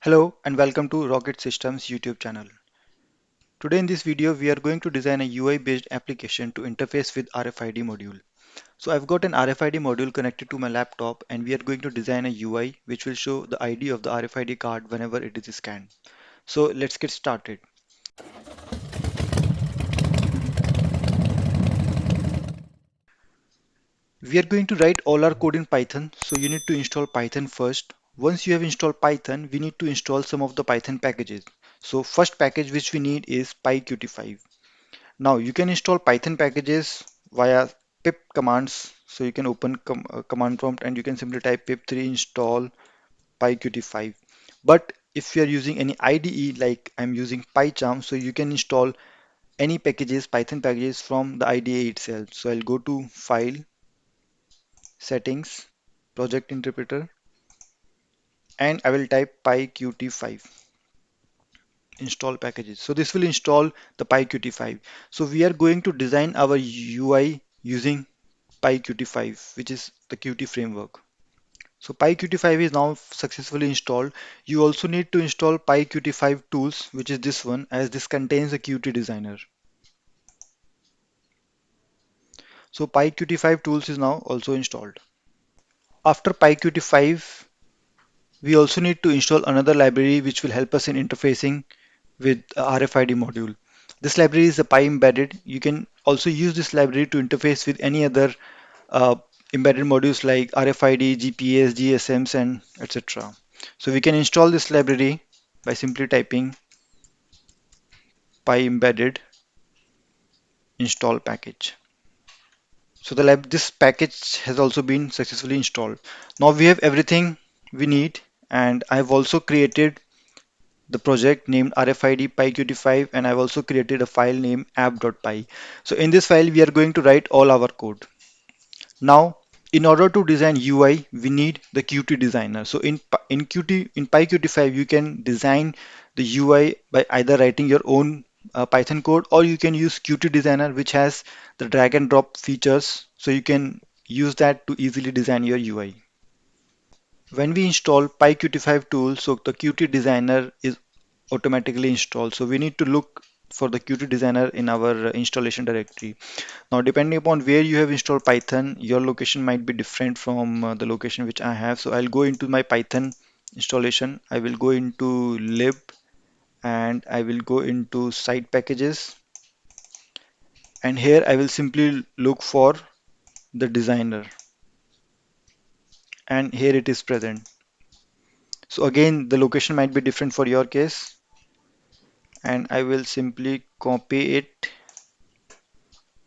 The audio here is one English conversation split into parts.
Hello and welcome to Rocket Systems YouTube channel. Today in this video we are going to design a UI based application to interface with RFID module. So I've got an RFID module connected to my laptop and we are going to design a UI which will show the ID of the RFID card whenever it is scanned. So let's get started. We are going to write all our code in Python, so you need to install Python first. Once you have installed Python, we need to install some of the Python packages. So first package which we need is PyQt5. Now you can install Python packages via pip commands. So you can open command prompt and you can simply type pip3 install pyqt5. But if you are using any IDE like I'm using PyCharm, so you can install any packages, Python packages from the IDE itself. So I'll go to File, Settings, Project Interpreter, and I will type pyqt5 install packages. So this will install the pyqt5. So we are going to design our UI using PyQt5, which is the Qt framework. So PyQt5 is now successfully installed. You also need to install PyQt5 tools, which is this one, as this contains a Qt designer. So PyQt5 tools is now also installed. After PyQt5, we also need to install another library which will help us in interfacing with a RFID module. This library is a PyEmbedded. You can also use this library to interface with any other uh, embedded modules like RFID, GPS, GSMs, and etc. So we can install this library by simply typing PyEmbedded install package. So this package has also been successfully installed. Now we have everything we need, and I've also created the project named RFID PyQt5, and I've also created a file named app.py. So in this file, we are going to write all our code. Now, in order to design UI, we need the Qt designer. So in PyQt5, you can design the UI by either writing your own Python code, or you can use Qt designer, which has the drag and drop features. So you can use that to easily design your UI. When we install PyQt5 tool, so the Qt designer is automatically installed. So we need to look for the Qt designer in our installation directory. Now, depending upon where you have installed Python, your location might be different from the location which I have. So I'll go into my Python installation. I will go into lib and I will go into site packages. And here I will simply look for the designer. And here it is present. So again, the location might be different for your case. And I will simply copy it,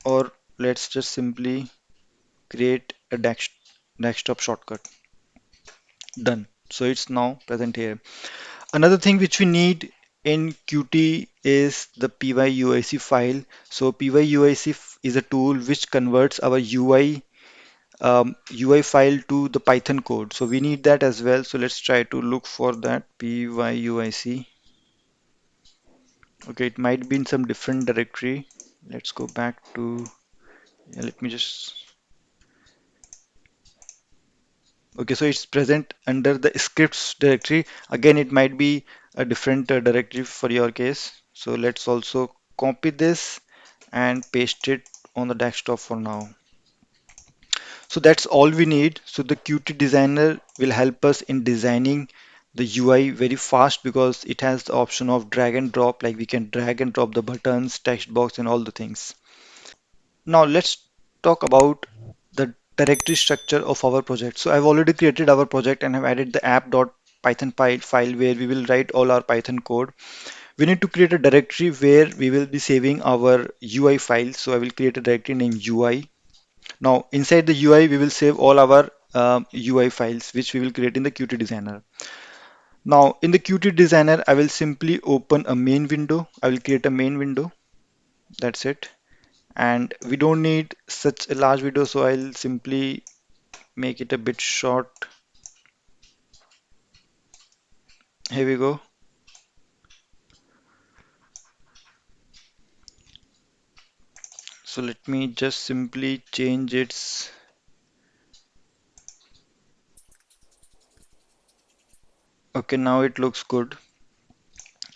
or let's just simply create a desktop shortcut. Done. So it's now present here. Another thing which we need in Qt is the PyUIC file. So PyUIC is a tool which converts our UI file to the Python code. So we need that as well. So let's try to look for that PyUIC. Okay, it might be in some different directory. Let's go back to, yeah, let me just, okay, so it's present under the scripts directory. Again, it might be a different directory for your case. So let's also copy this and paste it on the desktop for now. So that's all we need. So the Qt designer will help us in designing the UI very fast because it has the option of drag and drop, like we can drag and drop the buttons, text box, and all the things. Now let's talk about the directory structure of our project. So I've already created our project and have added the app.python file where we will write all our Python code. We need to create a directory where we will be saving our UI files. So I will create a directory named UI. Now inside the UI, we will save all our UI files, which we will create in the Qt designer. Now in the Qt designer, I will simply open a main window. I will create a main window. That's it. And we don't need such a large video, so I'll simply make it a bit short. Here we go. So let me just simply change Okay, now it looks good.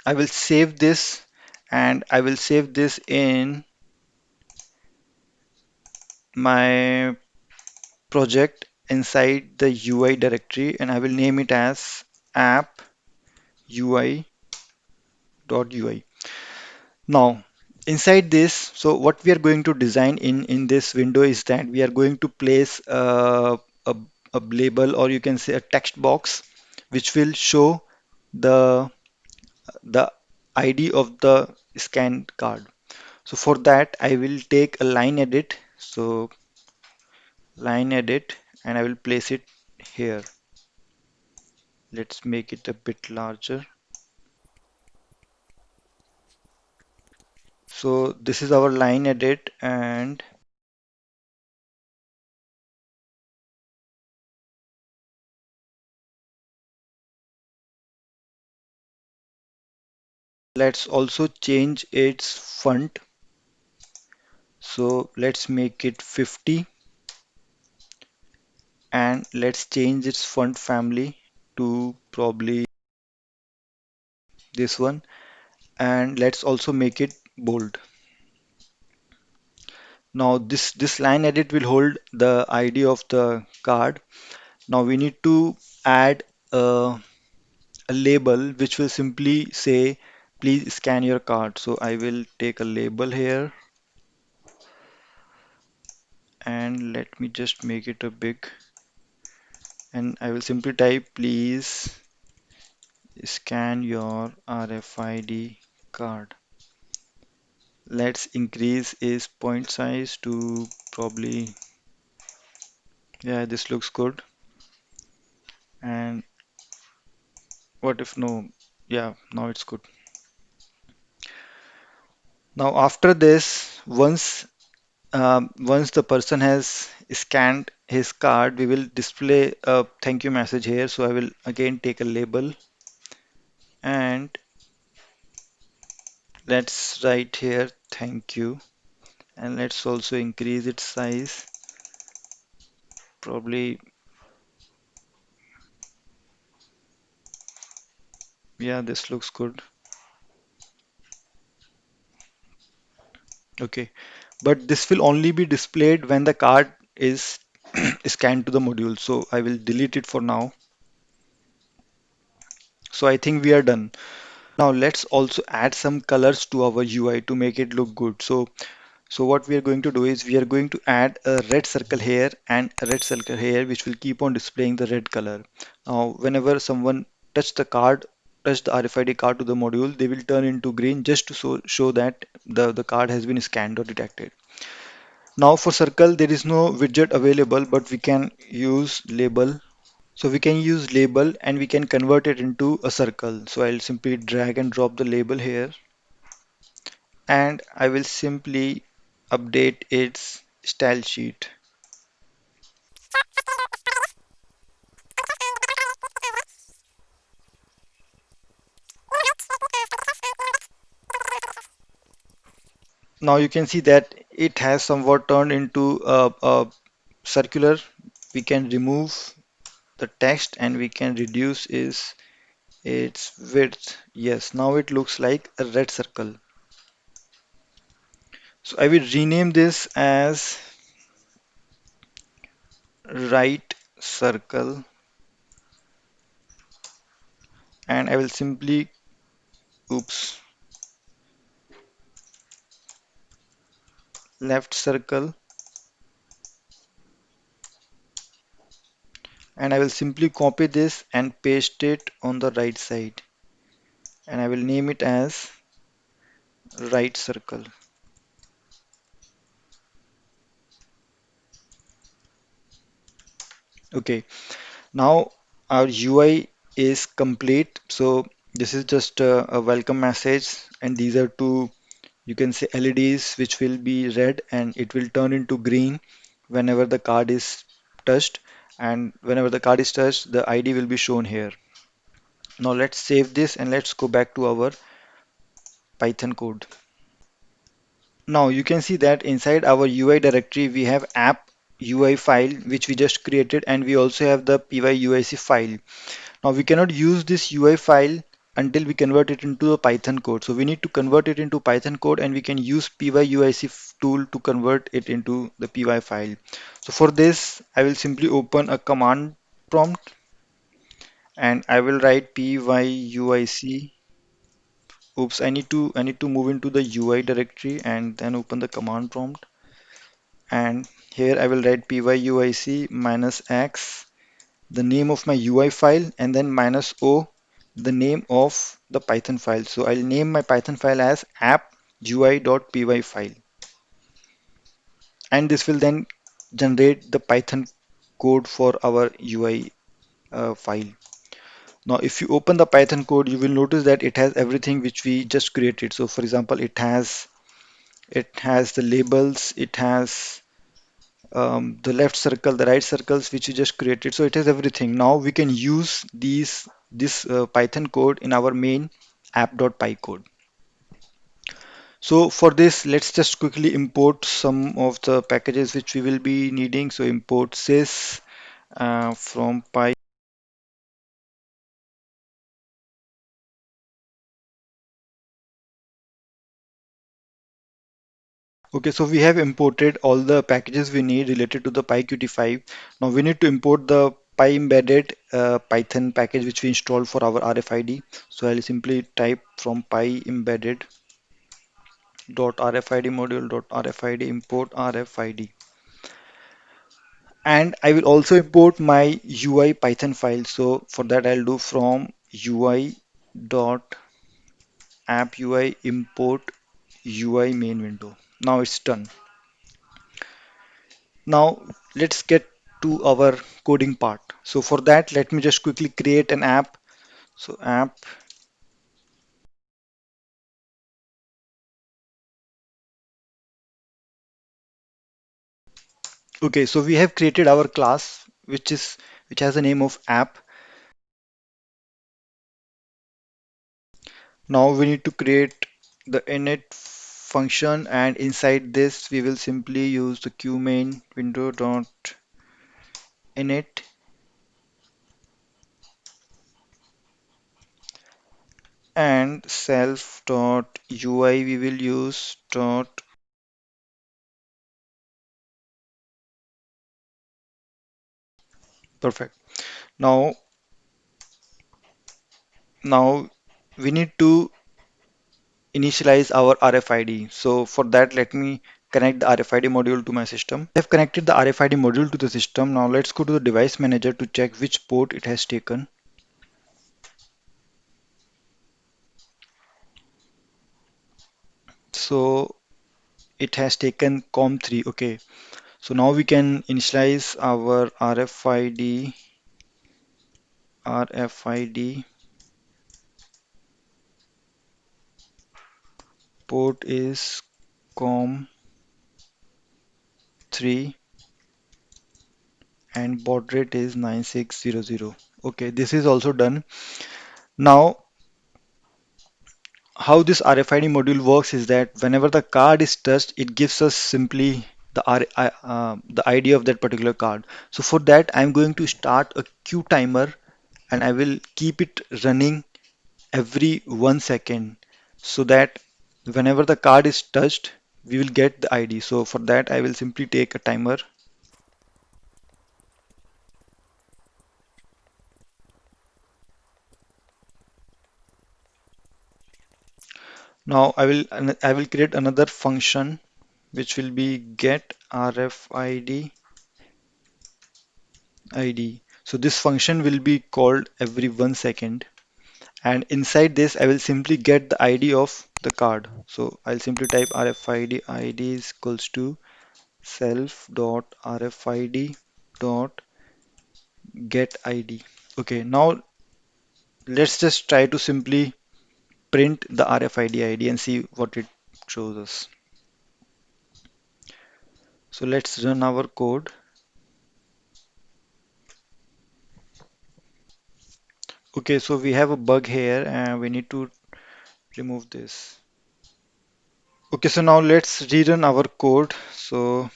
I will save this and I will save this in my project inside the UI directory and I will name it as app UI.ui. Now, inside this, so what we are going to design in this window is that we are going to place a, a label or you can say a text box which will show the the ID of the scanned card. So for that, I will take a line edit. So line edit, and I will place it here. Let's make it a bit larger. So this is our line edit, and let's also change its font. So let's make it 50, and let's change its font family to probably this one, and let's also make it bold. Now this line edit will hold the ID of the card. Now we need to add a label which will simply say, please scan your card. So I will take a label here and let me just make it a big and I will simply type, please scan your RFID card. Let's increase its point size to probably, yeah, this looks good. And what if no? Yeah, now it's good. Now after this, once the person has scanned his card, we will display a thank you message here. So I will again take a label and let's write here thank you. And let's also increase its size. Probably, yeah, this looks good. Okay. But this will only be displayed when the card is scanned to the module. So I will delete it for now. So I think we are done. Now let's also add some colors to our UI to make it look good. So what we are going to do is we are going to add a red circle here and a red circle here, which will keep on displaying the red color. Now, whenever someone touch the RFID card to the module, they will turn into green just to show that the card has been scanned or detected. Now for circle, there is no widget available, but we can use label. So we can use label and we can convert it into a circle. So I'll simply drag and drop the label here and I will simply update its style sheet. Now you can see that it has somewhat turned into a circular. We can remove the text and we can reduce its width. Yes, now it looks like a red circle. So I will rename this as right circle and I will simply, oops, left circle and I will simply copy this and paste it on the right side and I will name it as right circle. Okay, now our UI is complete. So this is just a welcome message and these are two, you can say LEDs which will be red and it will turn into green whenever the card is touched and whenever the card is touched the ID will be shown here. Now let's save this and let's go back to our Python code. Now you can see that inside our UI directory we have app UI file which we just created, and we also have the PyUIC file. Now we cannot use this UI file until we convert it into a Python code. So we need to convert it into Python code, and we can use PyUIC tool to convert it into the Py file. So for this, I will simply open a command prompt, and I will write PyUIC. Oops, I need to move into the UI directory and then open the command prompt. And here I will write PyUIC minus X, the name of my UI file, and then minus O, the name of the Python file. So I'll name my Python file as app.ui.py file, and this will then generate the Python code for our UI file. Now, if you open the Python code, you will notice that it has everything which we just created. So, for example, it has the labels, it has the left circle, the right circles which we just created. So it has everything. Now we can use this Python code in our main app.py code. So for this, let's just quickly import some of the packages which we will be needing. So import sys from py. Okay, so we have imported all the packages we need related to the PyQt5. Now we need to import the Py embedded Python package which we installed for our RFID. So I'll simply type from Py embedded dot RFID module dot RFID import RFID, and I will also import my UI Python file. So for that I'll do from UI dot app UI import UI main window. Now it's done. Now let's get to our coding part. So for that, let me just quickly create an app. So app. Okay, so we have created our class which has a name of app. Now we need to create the init function, and inside this we will simply use the qmain window dot init, and self dot UI we will use dot perfect. Now now we need to initialize our RFID. So for that, let me connect the RFID module to my system. I have connected the RFID module to the system. Now let's go to the device manager to check which port it has taken. So it has taken COM3. Okay. So now we can initialize our RFID. RFID port is COM3 and baud rate is 9600. Okay, this is also done. Now how this RFID module works is that whenever the card is touched, it gives us simply the ID of that particular card. So for that, I'm going to start a queue timer, and I will keep it running every 1 second, so that whenever the card is touched, we will get the ID. So for that, I will simply take a timer. Now I will create another function which will be get RFID ID. So this function will be called every 1 second, and inside this I will simply get the ID of the card. So I'll simply type RFID ID is equals to self dot RFID dot get ID. Okay, now let's just try to simply print the RFID ID and see what it shows us. So let's run our code. Okay, so we have a bug here and we need to remove this. Okay, so now let's rerun our code. So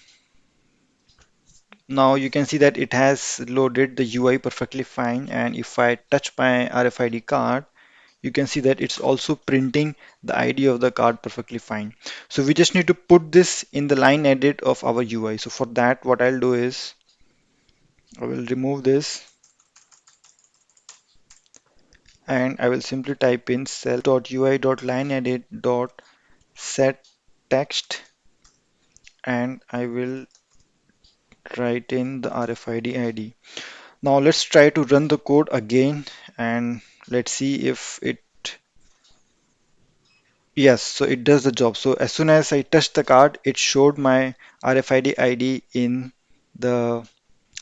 Now you can see that it has loaded the UI perfectly fine, and if I touch my RFID card, you can see that it's also printing the ID of the card perfectly fine. So we just need to put this in the line edit of our UI. So for that, what I'll do is I will remove this and I will simply type in self.ui.lineedit.set text, and I will write in the RFID ID. Now let's try to run the code again and let's see if it, yes, so it does the job. So as soon as I touched the card, it showed my RFID ID in the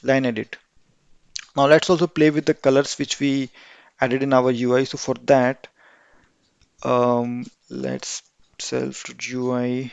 line edit. Now let's also play with the colors which we added in our UI. So for that, let's self UI.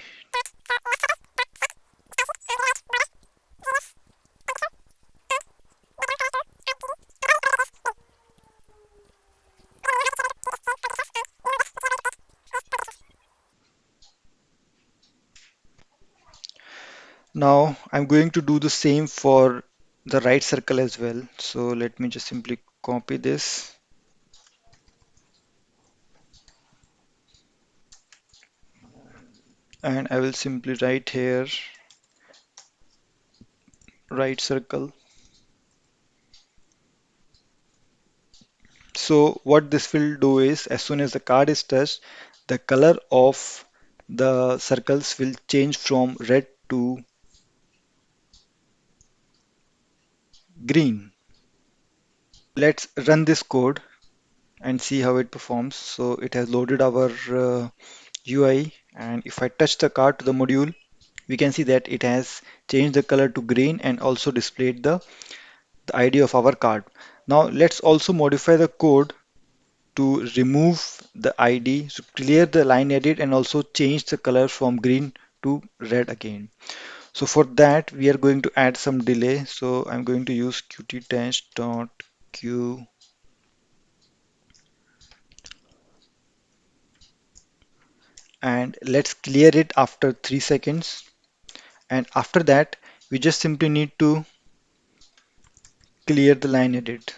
Now I'm going to do the same for the right circle as well. So let me just simply copy this and I will simply write here right circle. So what this will do is as soon as the card is touched, the color of the circles will change from red to green. Let's run this code and see how it performs. So it has loaded our UI, and if I touch the card to the module, we can see that it has changed the color to green and also displayed the ID of our card. Now let's also modify the code to remove the ID, so clear the line edit and also change the color from green to red again. So for that we are going to add some delay. So I'm going to use qt-test.q and let's clear it after 3 seconds, and after that we just simply need to clear the line edit.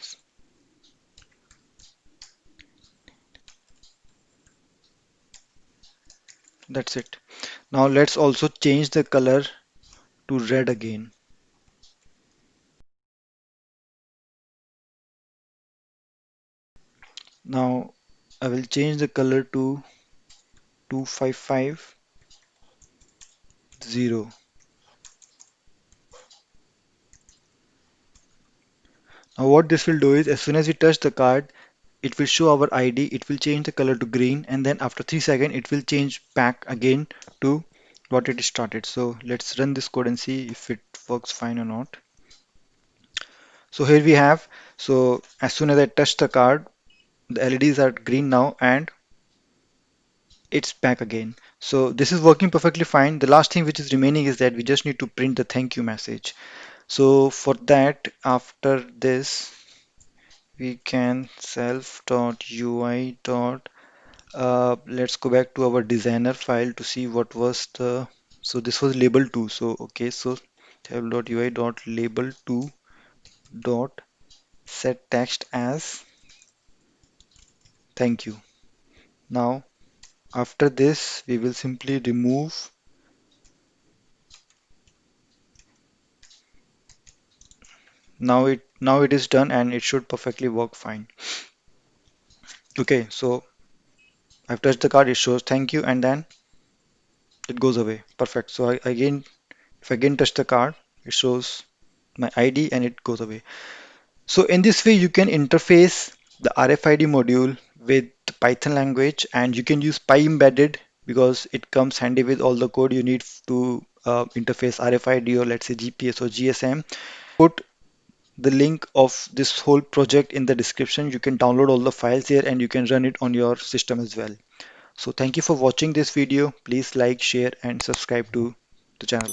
That's it. Now let's also change the color to red again. Now I will change the color to 2550. Now what this will do is as soon as we touch the card, it will show our ID, it will change the color to green, and then after 3 seconds it will change back again to what it started. So let's run this code and see if it works fine or not. So here we have, so as soon as I touch the card, the LEDs are green now and it's back again. So this is working perfectly fine. The last thing which is remaining is that we just need to print the thank you message. So for that, after this, we can self.ui. Let's go back to our designer file to see what was the, so this was label 2. So okay, so self.ui.label2 dot set text as thank you. Now after this, we will simply remove. Now it is done and it should perfectly work fine. Okay, so I've touched the card, it shows thank you and then it goes away. Perfect. So again, if I again touch the card, it shows my ID and it goes away. So in this way, you can interface the RFID module with the Python language, and you can use PyEmbedded because it comes handy with all the code you need to interface RFID or let's say GPS or GSM. Put the link of this whole project in the description. You can download all the files here and you can run it on your system as well. So thank you for watching this video. Please like, share and subscribe to the channel.